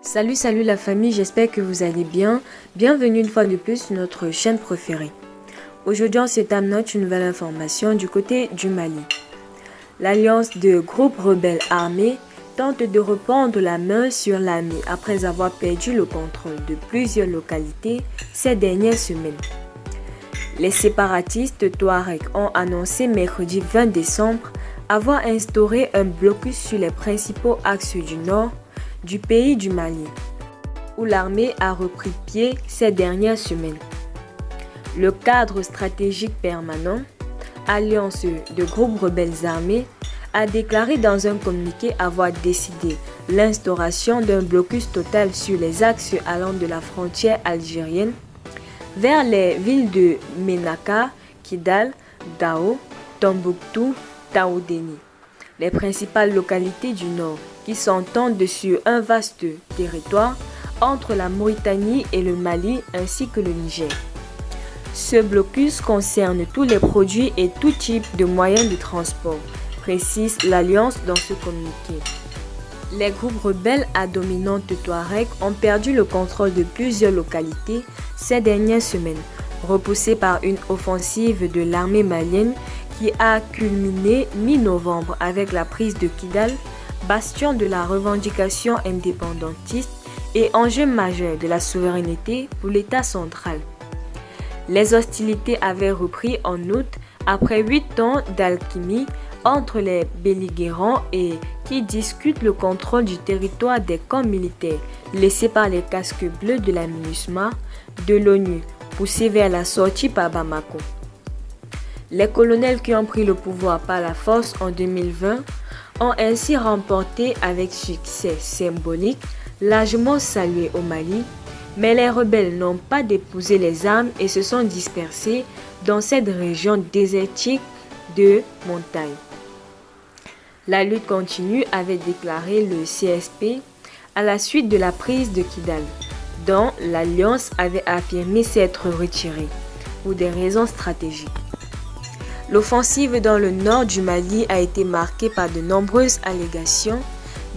Salut la famille, j'espère que vous allez bien. Bienvenue une fois de plus sur notre chaîne préférée. Aujourd'hui, on s'étame une nouvelle information du côté du Mali. L'alliance de groupes rebelles armés tente de reprendre la main sur l'armée après avoir perdu le contrôle de plusieurs localités ces dernières semaines. Les séparatistes Touaregs ont annoncé mercredi 20 décembre avoir instauré un blocus sur les principaux axes du nord du pays du Mali, où l'armée a repris pied ces dernières semaines. Le cadre stratégique permanent, alliance de groupes rebelles armés, a déclaré dans un communiqué avoir décidé l'instauration d'un blocus total sur les axes allant de la frontière algérienne vers les villes de Ménaka, Kidal, Gao, Tombouctou, Taoudéni, les principales localités du nord qui s'entendent sur un vaste territoire entre la Mauritanie et le Mali ainsi que le Niger. Ce blocus concerne tous les produits et tout type de moyens de transport, précise l'Alliance dans ce communiqué. Les groupes rebelles à dominante Touareg ont perdu le contrôle de plusieurs localités ces dernières semaines, repoussés par une offensive de l'armée malienne qui a culminé mi-novembre avec la prise de Kidal, bastion de la revendication indépendantiste et enjeu majeur de la souveraineté pour l'État central. Les hostilités avaient repris en août après 8 ans d'alchimie entre les belligérants et qui discutent le contrôle du territoire des camps militaires laissés par les casques bleus de la MINUSMA de l'ONU, poussés vers la sortie par Bamako. Les colonels qui ont pris le pouvoir par la force en 2020 ont ainsi remporté avec succès symbolique, largement salué au Mali, mais les rebelles n'ont pas déposé les armes et se sont dispersés dans cette région désertique de montagne. La lutte continue, avait déclaré le CSP à la suite de la prise de Kidal, dont l'Alliance avait affirmé s'être retirée pour des raisons stratégiques. L'offensive dans le nord du Mali a été marquée par de nombreuses allégations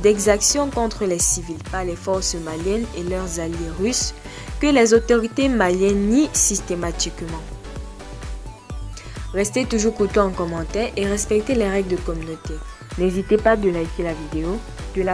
d'exactions contre les civils par les forces maliennes et leurs alliés russes que les autorités maliennes nient systématiquement. Restez toujours courtois en commentaire et respectez les règles de communauté. N'hésitez pas à liker la vidéo, de la